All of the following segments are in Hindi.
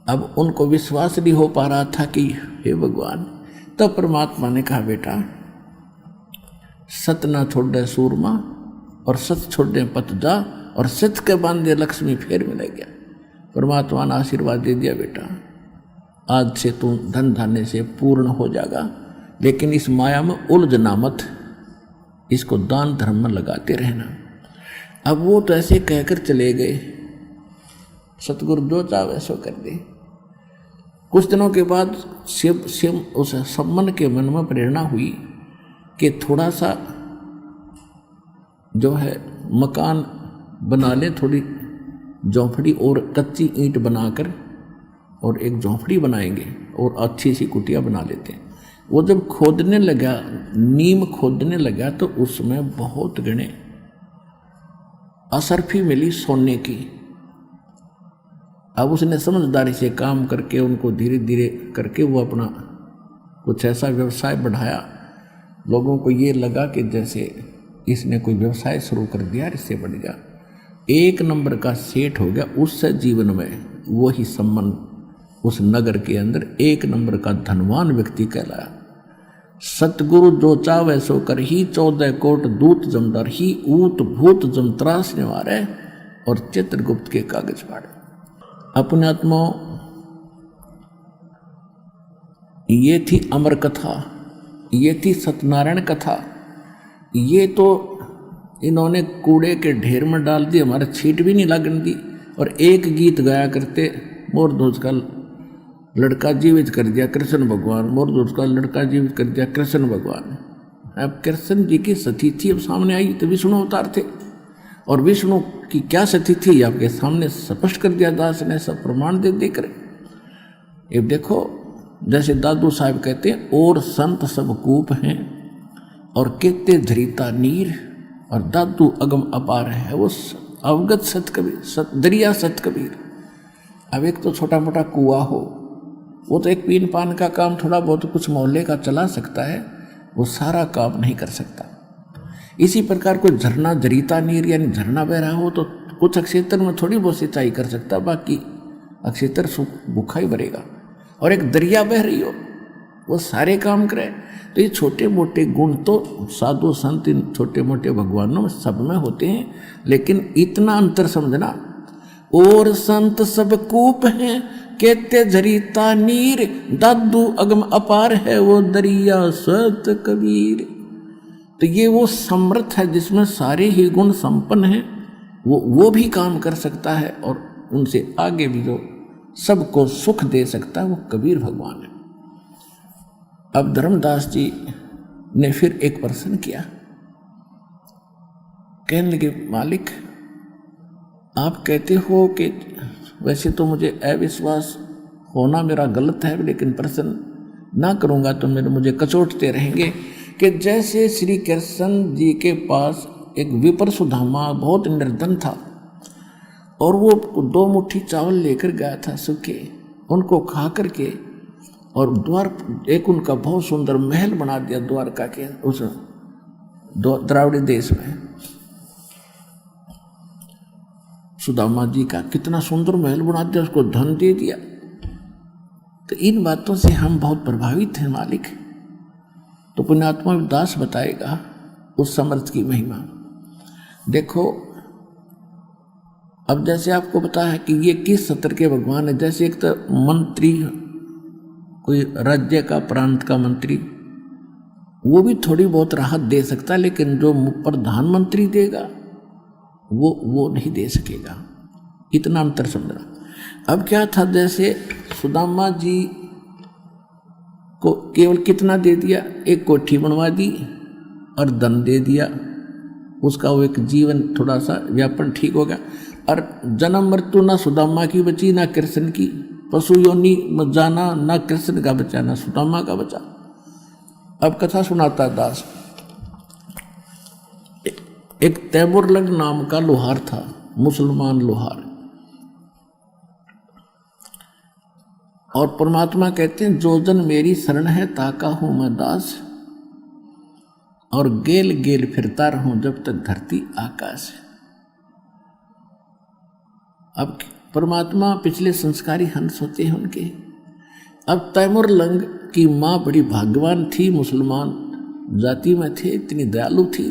अब उनको विश्वास नहीं हो पा रहा था कि हे भगवान। तब परमात्मा ने कहा बेटा सत न छोड़े सूरमा और सत छोड़े पतजा और सत के बांधे लक्ष्मी फेर मिल गया। परमात्मा ने आशीर्वाद दे दिया बेटा आज से तू धन धान्य से पूर्ण हो जाएगा, लेकिन इस माया में उलझना मत, इसको दान धर्म में लगाते रहना। अब वो तो ऐसे कहकर चले गए, सतगुरु जो चाहे सो कर दे। कुछ दिनों के बाद शिव उस सम्मन के मन में प्रेरणा हुई कि थोड़ा सा जो है मकान बना ले, थोड़ी झोंपड़ी और कच्ची ईंट बनाकर और एक झोंपड़ी बनाएंगे और अच्छी सी कुटिया बना लेते हैं। वो जब खोदने लगा, नीम खोदने लगा, तो उसमें बहुत गणे असरफी मिली सोने की। अब उसने समझदारी से काम करके उनको धीरे धीरे करके वो अपना कुछ ऐसा व्यवसाय बढ़ाया। लोगों को ये लगा कि जैसे इसने कोई व्यवसाय शुरू कर दिया, इससे बढ़ गया, एक नंबर का सेठ हो गया। उससे जीवन में वही संबंध उस नगर के अंदर एक नंबर का धनवान व्यक्ति कहलाया। सतगुरु जो चावे सो कर ही 14 कोट दूत जमदार ही ऊत भूत जमत्रास ने मारे और चित्रगुप्त के कागज फाड़े। अपने आत्मा ये थी अमर कथा, ये थी सत्यनारायण कथा। ये तो इन्होंने कूड़े के ढेर में डाल दी, हमारा छींट भी नहीं लगने दी। और एक गीत गाया करते, मोर दोस्त का लड़का जीवित कर दिया कृष्ण भगवान, मोर दोस्त का लड़का जीवित कर दिया कृष्ण भगवान। अब कृष्ण जी की सती थी अब सामने आई तो विष्णु अवतार थे, और विष्णु की क्या सती थी आपके सामने स्पष्ट कर दिया दास ने, सब प्रमाण दे देकर। ये देखो जैसे दादू साहब कहते हैं, और संत सब कूप हैं और कहते धरीता नीर, और दादू अगम अपार है वो अवगत सत कबीर, दरिया सत कबीर। अब एक तो छोटा मोटा कुआं हो, वो तो एक पीन पान का काम थोड़ा बहुत कुछ मोहल्ले का चला सकता है, वो सारा काम नहीं कर सकता। इसी प्रकार कोई झरना दरीता नीर यानी झरना बह रहा हो तो कुछ क्षेत्र में थोड़ी बहुत सिंचाई कर सकता, बाकी क्षेत्र भूखा ही भरेगा। और एक दरिया बह रही हो वो सारे काम करे। तो ये छोटे मोटे गुण तो साधु संत इन छोटे मोटे भगवानों सब में होते हैं, लेकिन इतना अंतर समझना, और संत सब कूप हैं कहते झरीता नीर, दादू अगम अपार है वो दरिया सत कबीर। तो ये वो समर्थ है जिसमें सारे ही गुण संपन्न हैं, वो भी काम कर सकता है, और उनसे आगे भी जो सबको सुख दे सकता है वो कबीर भगवान है। अब धर्मदास जी ने फिर एक प्रश्न किया, कहने लगे मालिक आप कहते हो कि वैसे तो मुझे अविश्वास होना मेरा गलत है, लेकिन प्रश्न ना करूँगा तो मुझे कचोटते रहेंगे कि जैसे श्री कृष्ण जी के पास एक विपर सुदामा बहुत निर्धन था और वो 2 मुट्ठी चावल लेकर गया था सूखे, उनको खा करके और द्वार एक उनका बहुत सुंदर महल बना दिया द्वारका के उस द्राविड़ी देश में। सुदामा जी का कितना सुंदर महल बना दिया, उसको धन दे दिया। तो इन बातों से हम बहुत प्रभावित हैं मालिक। तो पुण्यात्मा दास बताएगा उस समर्थ की महिमा। देखो अब जैसे आपको पता है कि ये किस सत्र के भगवान है। जैसे एक तो मंत्री, कोई राज्य का प्रांत का मंत्री, वो भी थोड़ी बहुत राहत दे सकता है, लेकिन जो प्रधानमंत्री देगा वो नहीं दे सकेगा। इतना अंतर समझना। अब क्या था, जैसे सुदामा जी को केवल कितना दे दिया, एक कोठी बनवा दी और धन दे दिया, उसका वो एक जीवन थोड़ा सा व्यापन ठीक हो गया। और जन्म मृत्यु ना सुदामा की बची ना कृष्ण की, पशु योनि में जाना ना कृष्ण का बचा ना सुदामा का बचा। अब कथा सुनाता दास। एक तैमुरलंग नाम का लोहार था, मुसलमान लोहार, और परमात्मा कहते हैं जो जन मेरी शरण है ताका हूं मैं दास, और गेल गेल फिरता रहूं जब तक धरती आकाश है। अब परमात्मा पिछले संस्कारी हंस होते हैं उनके। अब तैमूर लंग की माँ बड़ी भाग्यवान थी, मुसलमान जाति में थे, इतनी दयालु थी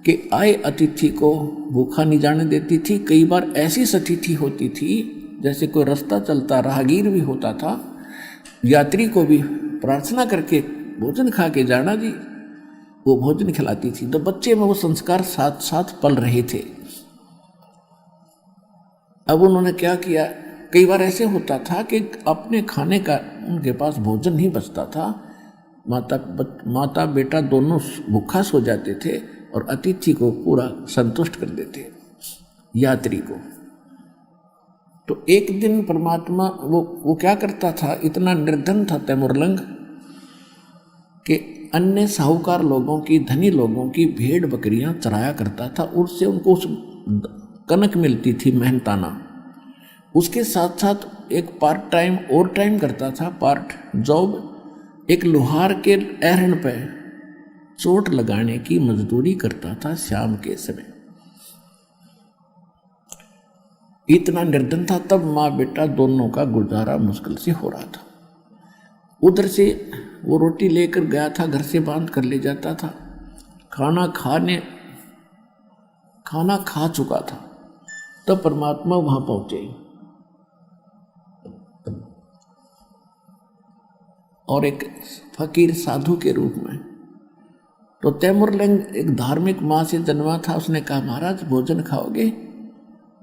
कि आए अतिथि को भूखा नहीं जाने देती थी। कई बार ऐसी अतिथि होती थी जैसे कोई रास्ता चलता राहगीर भी होता था, यात्री को भी प्रार्थना करके भोजन खा के जाना जी, वो भोजन खिलाती थी। तो बच्चे में वो संस्कार साथ साथ पल रहे थे। अब उन्होंने क्या किया, कई बार ऐसे होता था कि अपने खाने का उनके पास भोजन नहीं बचता था, माता बेटा दोनों भूखा सो जाते थे और अतिथि को पूरा संतुष्ट कर देते, यात्री को। तो एक दिन परमात्मा वो क्या करता था, इतना निर्धन था तैमूरलंग कि अन्य साहूकार लोगों की, धनी लोगों की भेड़ बकरियां चराया करता था, उससे उनको उस कनक मिलती थी मेहनताना। उसके साथ साथ एक पार्ट टाइम और टाइम करता था, पार्ट जॉब, एक लोहार के एहन पे चोट लगाने की मजदूरी करता था शाम के समय। इतना निर्धन था, तब माँ बेटा दोनों का गुजारा मुश्किल से हो रहा था। उधर से वो रोटी लेकर गया था, घर से बांध कर ले जाता था। खाना खा चुका था, तब परमात्मा वहां पहुंचे और एक फकीर साधु के रूप में। तो तैमूरलंग एक धार्मिक माँ से जन्मा था। उसने कहा, महाराज भोजन खाओगे,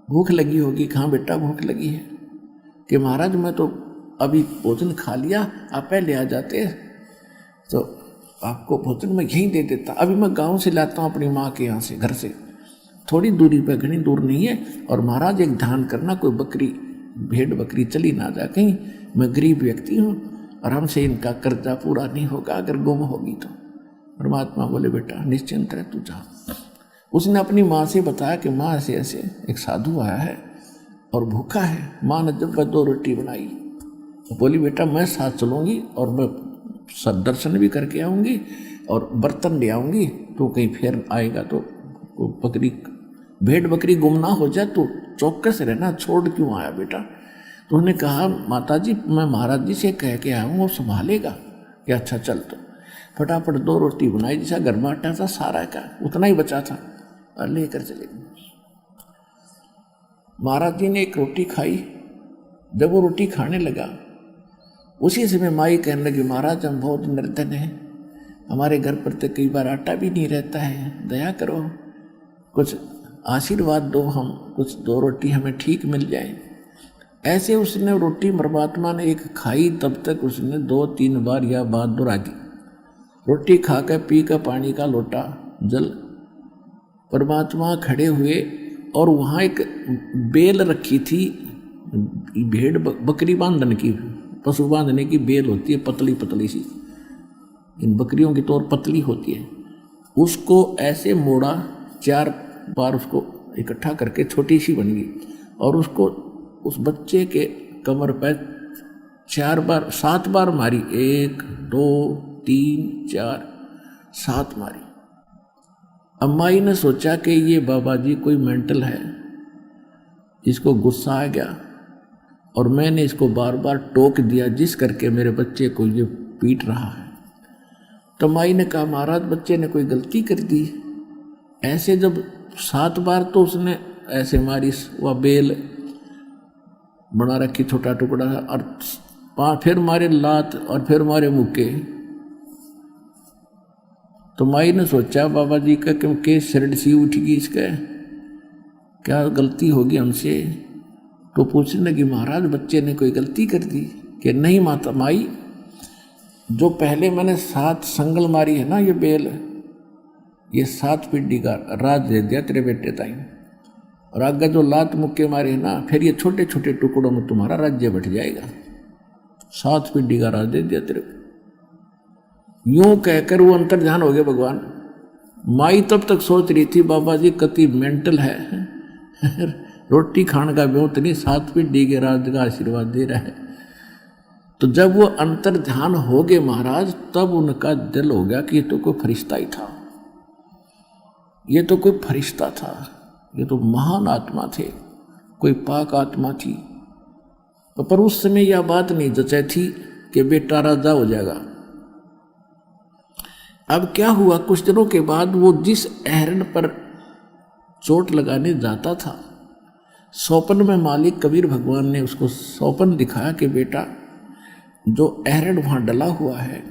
भूख लगी होगी। कहाँ बेटा भूख लगी है? कि महाराज मैं तो अभी भोजन खा लिया, आप पहले आ जाते तो आपको भोजन मैं यहीं दे देता। अभी मैं गांव से लाता हूँ अपनी माँ के यहाँ से, घर से थोड़ी दूरी पर, घनी दूर नहीं है। और महाराज एक ध्यान करना, कोई बकरी भेड़ बकरी चली ना जा कहीं, मैं गरीब व्यक्ति हूँ और हमसे इनका कर्जा पूरा नहीं होगा अगर गुम होगी तो। परमात्मा बोले, बेटा निश्चिंत रह, तू जा। उसने अपनी माँ से बताया कि माँ ऐसे ऐसे एक साधु आया है और भूखा है। माँ ने जब 2 रोटी बनाई, बोली बेटा मैं साथ चलूँगी और मैं दर्शन भी करके आऊँगी और बर्तन ले आऊँगी, तो कहीं फिर आएगा तो बकरी भेड़ बकरी गुम ना हो जाए, तो चौकस रहना, छोड़ क्यों आया बेटा? तो उन्होंने कहा, माता जी मैं महाराज जी से कह के आया हूँ, वो संभालेगा। कि अच्छा चल। तो फटाफट 2 रोटी बनाई, जैसा घर में आटा था सारा का उतना ही बचा था, और लेकर चले गए। महाराज जी ने एक रोटी खाई। जब वो रोटी खाने लगा, उसी समय माई कहने लगी, महाराज हम बहुत निर्धन हैं, हमारे घर पर तो कई बार आटा भी नहीं रहता है, दया करो, कुछ आशीर्वाद दो, हम कुछ 2 रोटी हमें ठीक मिल जाए। ऐसे उसने रोटी परमात्मा ने एक खाई, तब तक उसने 2-3 बार या बात दोहरा दी। रोटी खा कर पी कर पानी का लोटा जल, परमात्मा खड़े हुए और वहाँ एक बेल रखी थी, भेड़ बकरी बांधने की, पशु बांधने की बेल होती है, पतली पतली सी, इन बकरियों की तौर पतली होती है। उसको ऐसे मोड़ा, 4 बार उसको इकट्ठा करके छोटी सी बन गई, और उसको उस बच्चे के कमर पर 7 बार मारी। 1 2 3 4 7 मारी। अम्माई ने सोचा कि ये बाबा जी कोई मेंटल है, इसको गुस्सा आ गया और मैंने इसको बार बार टोक दिया, जिस करके मेरे बच्चे को ये पीट रहा है। तो माई ने कहा, महाराज बच्चे ने कोई गलती कर दी। ऐसे जब 7 बार तो उसने ऐसे मारी, वह बेल बना रखी छोटा टुकड़ा, और फिर मारे लात और फिर मारे मुक्के। तो माई ने सोचा बाबा जी का क्योंकि शरण सी उठ गई, इसका क्या गलती होगी हमसे। तो पूछने लगी, महाराज बच्चे ने कोई गलती कर दी? कि नहीं माता माई, जो पहले मैंने 7 संगल मारी है ना ये बेल, ये 7 पीढ़ी का राज दे दिया तेरे बेटे ताई, और आगे जो लात मुक्के मारे है ना, फिर ये छोटे छोटे टुकड़ों में तुम्हारा राज्य बढ़ जाएगा। 7 पीढ़ी का राज दे दिया तेरे को। यूं कहकर वो अंतर्ध्यान हो गए भगवान। माई तब तक सोच रही थी बाबा जी कति मेंटल है, रोटी खाने का ब्योत नहीं, 7 पीढ़ी के राज का आशीर्वाद दे रहा है। तो जब वो अंतर्ध्यान हो गए महाराज, तब उनका दिल हो गया कि ये तो कोई फरिश्ता ही था, ये तो कोई फरिश्ता था, ये तो महान आत्मा थे, कोई पाक आत्मा थी, पर उस समय यह बात नहीं जचाई थी कि बेटा राजा हो जाएगा। अब क्या हुआ, कुछ दिनों के बाद वो जिस अहरण पर चोट लगाने जाता था, स्वप्न में मालिक कबीर भगवान ने उसको स्वप्न दिखाया कि बेटा जो अहरण वहाँ डला हुआ है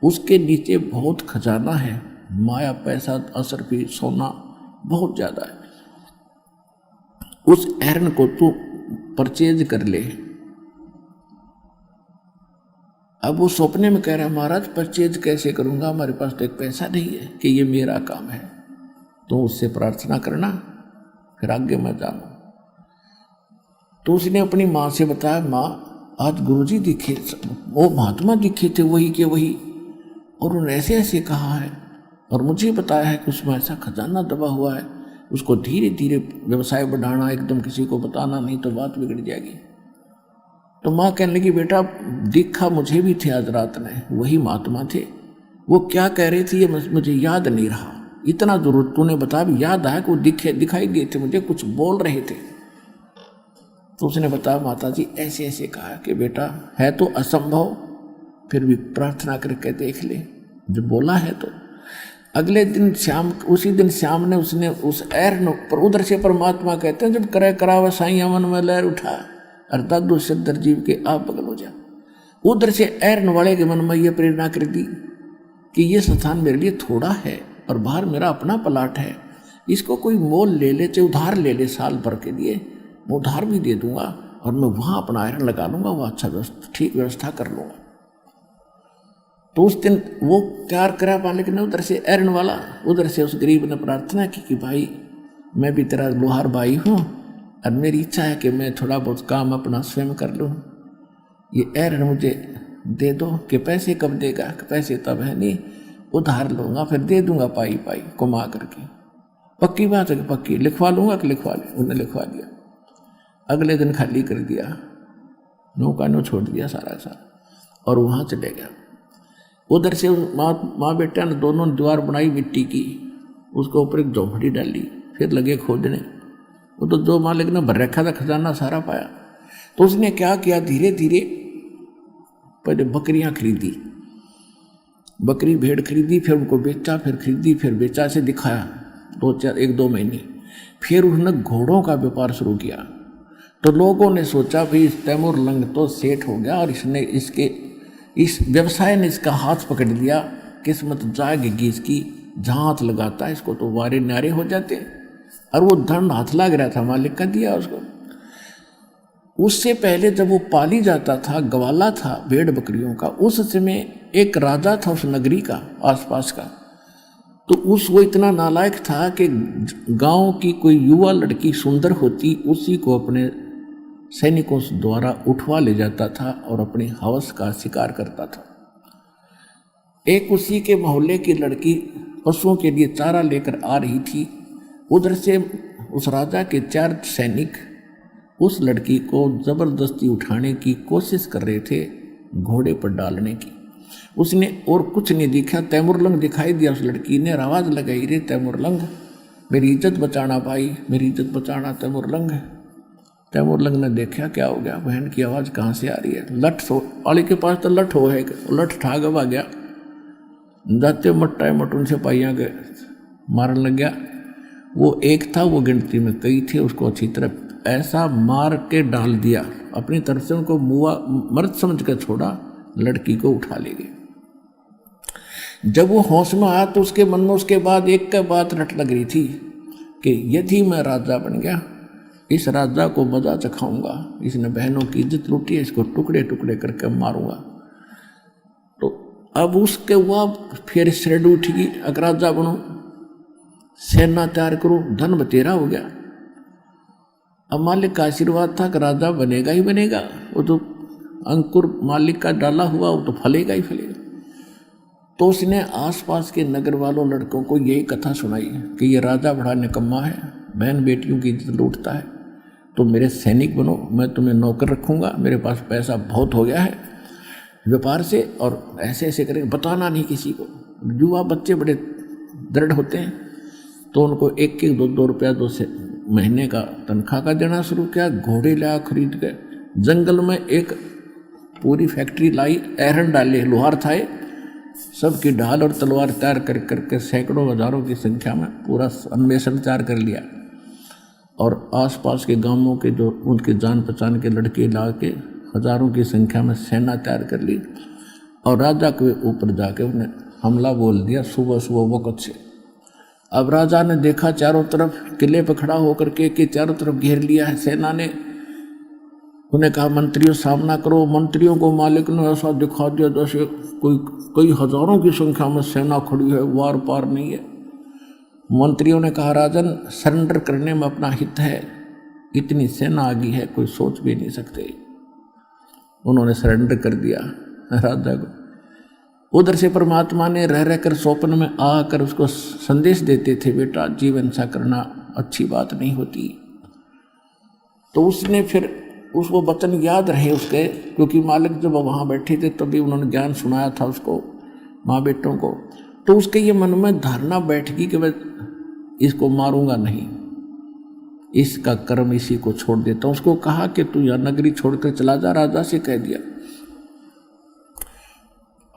उसके नीचे बहुत खजाना है, माया, पैसा, असरफी, सोना बहुत ज़्यादा है, उस अहरण को तू परचेज कर ले। अब वो सपने में कह रहा है महाराज परचेज कैसे करूँगा, हमारे पास तो एक पैसा नहीं है कि ये मेरा काम है, तो उससे प्रार्थना करना फिर आगे मैं जानूँ। तो उसने अपनी माँ से बताया, माँ आज गुरुजी दिखे, वो महात्मा दिखे थे वही के वही, और उन्होंने ऐसे ऐसे कहा है और मुझे बताया है कि उसमें ऐसा खजाना दबा हुआ है, उसको धीरे धीरे व्यवसाय बढ़ाना, एकदम किसी को बताना नहीं तो बात बिगड़ जाएगी। तो माँ कहने लगी बेटा दिखा मुझे भी थे आज रात में, वही महात्मा थे, वो क्या कह रहे थे ये मुझे याद नहीं रहा, इतना जरूर तूने बता भी याद आया कि वो दिखाई दिए थे मुझे, कुछ बोल रहे थे। तो उसने बताया माता जी ऐसे ऐसे कहा कि बेटा है तो असंभव, फिर भी प्रार्थना करके देख ले, जो बोला है तो। अगले दिन शाम, उसी दिन शाम ने उसने उस ऐर पर उधर से परमात्मा कहते हैं जब करे करावा साई अमन में लहर उठा अर्थात दो सदर जीव के आप बगल हो जा, उधर से ऐरन वाले के मन में यह प्रेरणा कर दी कि ये स्थान मेरे लिए थोड़ा है और बाहर मेरा अपना प्लाट है, इसको कोई मोल ले ले, चाहे उधार ले ले, साल भर के लिए मैं उधार भी दे दूंगा और मैं वहाँ अपना आयरन लगा लूँगा, वो अच्छा ठीक व्यवस्था कर लूँगा। तो उस दिन वो तैयार करा मालिक ने उधर से ऐरन वाला, उधर से उस गरीब ने प्रार्थना की कि भाई मैं भी तेरा लोहार भाई हूँ और मेरी इच्छा है कि मैं थोड़ा बहुत काम अपना स्वयं कर लूँ, ये ऐरन मुझे दे दो। कि पैसे कब देगा, कि पैसे तब है नहीं, उधार लूँगा फिर दे दूँगा पाई पाई कमा करके। पक्की बात है कि पक्की, लिखवा लूँगा कि लिखवा ले। उन्हें लिखवा दिया, अगले दिन खाली कर दिया, नौका नो छोड़ दिया सारा सारा और वहाँ चले गया। उधर से माँ बेटा ने दोनों ने दीवार बनाई मिट्टी की, उसके ऊपर एक झोंपड़ी डाली, फिर लगे खोदने। वो तो जो मालिक ने भर रखा था खजाना सारा पाया। तो उसने क्या किया, धीरे धीरे पहले बकरियां खरीदी, बकरी भेड़ खरीदी, फिर उनको बेचा, फिर खरीदी, फिर बेचा, से दिखाया 1-2 महीने। फिर उसने घोड़ों का व्यापार शुरू किया। तो लोगों ने सोचा भाई तैमूर लंग तो सेठ हो गया और इसने इस व्यवसाय ने इसका हाथ पकड़ लिया, किस्मत जागेगी इसकी, जहाँ हाथ लगाता है इसको तो वारे न्यारे हो जाते। और वो धन हाथ लग रहा था, मालिक का दिया उसको। उससे पहले जब वो पाली जाता था, गवाला था भेड़ बकरियों का, उस समय एक राजा था उस नगरी का आसपास का। तो वो इतना नालायक था कि गांव की कोई युवा लड़की सुंदर होती, उसी को अपने सैनिकों द्वारा उठवा ले जाता था और अपनी हवस का शिकार करता था। एक उसी के मोहल्ले की लड़की पशुओं के लिए चारा लेकर आ रही थी, उधर से उस राजा के 4 सैनिक उस लड़की को जबरदस्ती उठाने की कोशिश कर रहे थे, घोड़े पर डालने की। उसने और कुछ नहीं दिखा, तैमूरलंग दिखाई दिया उस लड़की ने, आवाज लगाई, रे तैमूरलंग मेरी इज्जत बचाना भाई, मेरी इज्जत बचाना तैमूरलंग। तैमूरलंग ने देखा क्या हो गया, बहन की आवाज़ कहाँ से आ रही है। लठ वाले के पास तो लठ हो है, लठ ठागवा गया, जाते मट्टा मट उनसे पाइया के मारने लग गया। वो एक था, वो गिनती में कई थे, उसको अच्छी तरह ऐसा मार के डाल दिया, अपनी तरफ से उनको मुआ मर्द समझ कर छोड़ा, लड़की को उठा ले गए। जब वो होश में आया तो उसके मन में उसके बाद एक का बात रट लग रही थी कि यदि मैं राजा बन गया, इस राजा को मजा चखाऊंगा, इसने बहनों की इज्जत लूटी है, इसको टुकड़े टुकड़े करके मारूंगा। तो अब उसके हुआ फिर श्रेड उठेगी, अगर राजा बनूं, सेना तैयार करूं, धन बतेरा हो गया। अब मालिक का आशीर्वाद था कि राजा बनेगा ही बनेगा, वो तो अंकुर मालिक का डाला हुआ, वो तो फलेगा ही फलेगा। तो उसने आसपास के नगर वालों लड़कों को यही कथा सुनाई कि ये राजा बड़ा निकम्मा है, बहन बेटियों की इज्जत लूटता है, तो मेरे सैनिक बनो, मैं तुम्हें नौकर रखूंगा, मेरे पास पैसा बहुत हो गया है व्यापार से, और ऐसे ऐसे करेंगे, बताना नहीं किसी को। युवा बच्चे बड़े दृढ़ होते हैं, तो उनको 1-1, 2-2 रुपया महीने का तनख्वाह का देना शुरू किया। घोड़े लाया खरीद के, जंगल में एक पूरी फैक्ट्री लाई, एरन डाले, लोहार थाए, सबकी ढाल और तलवार तैयार कर करके सैकड़ों हजारों की संख्या में पूरा अन्वेषण तैयार कर लिया। और आसपास के गांवों के जो उनके जान पहचान के लड़के ला के हजारों की संख्या में सेना तैयार कर ली और राजा के ऊपर जाके उन्हें हमला बोल दिया सुबह सुबह वक़्त से। अब राजा ने देखा चारों तरफ किले पर खड़ा होकर के चारों तरफ घेर लिया है सेना ने। उन्हें कहा मंत्रियों सामना करो। मंत्रियों को मालिक ने ऐसा दिखा दिया जैसे कोई कई हजारों की संख्या में सेना खड़ी है, वार पार नहीं है। मंत्रियों ने कहा राजन सरेंडर करने में अपना हित है, इतनी सेना आ गई है कोई सोच भी नहीं सकते। उन्होंने सरेंडर कर दिया राजा को। उधर से परमात्मा ने रह रहकर स्वप्न में आकर उसको संदेश देते थे, बेटा जीवन सा करना अच्छी बात नहीं होती। तो उसने फिर उसको वचन याद रहे उसके, क्योंकि मालिक जब वहाँ बैठे थे तभी उन्होंने ज्ञान सुनाया था उसको, माँ बेटों को। तो उसके ये मन में धारणा बैठ गई कि मैं इसको मारूंगा नहीं, इसका कर्म इसी को छोड़ देता हूँ। उसको कहा कि तू यह नगरी छोड़कर चला जा, राजा से कह दिया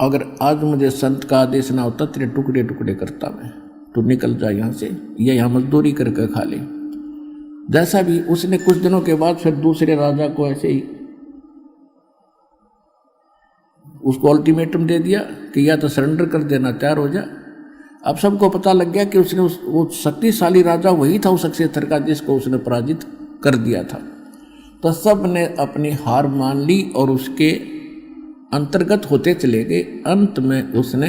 अगर आज मुझे संत का आदेश ना होता तेरे टुकड़े टुकड़े करता मैं, तू निकल जा यहाँ से, या यहाँ मजदूरी करके खा ले। जैसा भी उसने कुछ दिनों के बाद फिर दूसरे राजा को ऐसे ही उसको अल्टीमेटम दे दिया कि या तो सरेंडर कर देना, तैयार हो जा। अब सबको पता लग गया कि उसने वो शक्तिशाली राजा वही था उस अक्षेत्र का जिसको उसने पराजित कर दिया था। तो सब ने अपनी हार मान ली और उसके अंतर्गत होते चले गए। अंत में उसने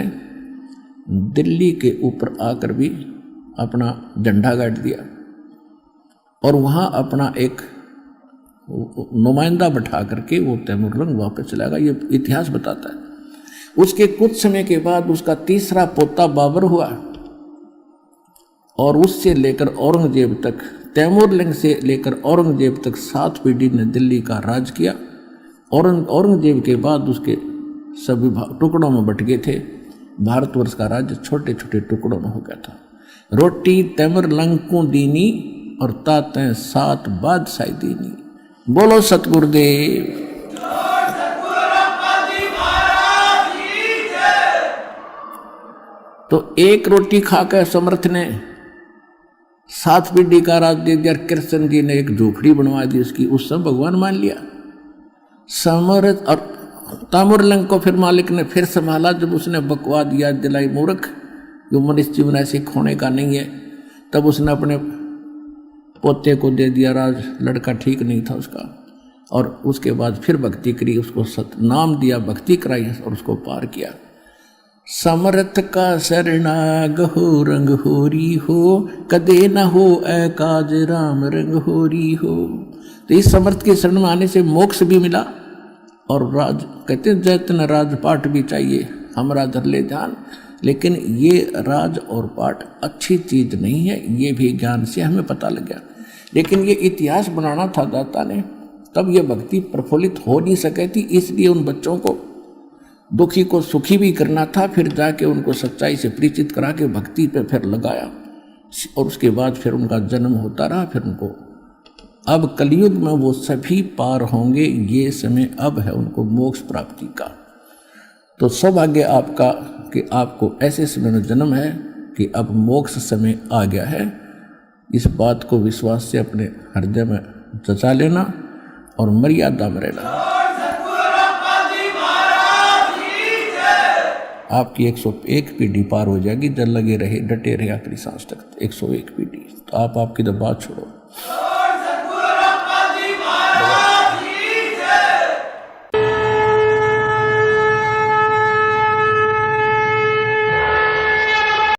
दिल्ली के ऊपर आकर भी अपना झंडा गाड़ दिया और वहाँ अपना एक नुमाइंदा बैठा करके वो तैमूरलंग वापस चला गया। ये इतिहास बताता है। उसके कुछ समय के बाद उसका तीसरा पोता बाबर हुआ और उससे लेकर औरंगजेब तक, तैमूरलंग से लेकर औरंगजेब तक 7 पीढ़ी ने दिल्ली का राज किया। औरंगजेब के बाद उसके सभी टुकड़ों में बट गए थे। भारतवर्ष का राज्य छोटे छोटे टुकड़ों में हो गया था। रोटी तैमूरलंग को दीनी और तातें 7 बादशाही दीनी। बोलो सतगुरुदेव। तो एक रोटी खाकर समर्थ ने 7 पीढ़ी का राज दे दिया। कृष्ण जी ने एक झोपड़ी बनवा दी उसकी, उस सब भगवान मान लिया समर्थ। और तैमूरलंग को फिर मालिक ने फिर संभाला जब उसने बकवाद याद दिलाई, मूर्ख जो मनुष्य जीवन ऐसे खोने का नहीं है। तब उसने अपने पोते को दे दिया राज, लड़का ठीक नहीं था उसका। और उसके बाद फिर भक्ति करी, उसको नाम दिया, भक्ति कराई और उसको पार किया। समर्थ का शरणाग हो रंग होरी हो, कदे न हो ऐ काज राम रंग होरी हो। तो इस समर्थ के शरण में आने से मोक्ष भी मिला और राज कहते हैं जैतन राजपाट भी चाहिए, हमरा धर ले ध्यान। लेकिन ये राज और पाठ अच्छी चीज नहीं है, ये भी ज्ञान से हमें पता लग गया। लेकिन ये इतिहास बनाना था दाता ने, तब ये भक्ति प्रफुल्लित हो नहीं सके थी। इसलिए उन बच्चों को दुखी को सुखी भी करना था, फिर जाके उनको सच्चाई से परिचित करा के भक्ति पे फिर लगाया और उसके बाद फिर उनका जन्म होता रहा। फिर उनको अब कलयुग में वो सभी पार होंगे, ये समय अब है उनको मोक्ष प्राप्ति का। तो सौभाग्य आपका कि आपको ऐसे समय में जन्म है कि अब मोक्ष समय आ गया है। इस बात को विश्वास से अपने हृदय में जचा लेना और मर्यादा में रहना। आपकी 101 पीढ़ी पार हो जाएगी जब लगे रहे, डटे रहे आखिरी सांस तक। 101 पीढ़ी। तो आप आपकी तो बात छोड़ो।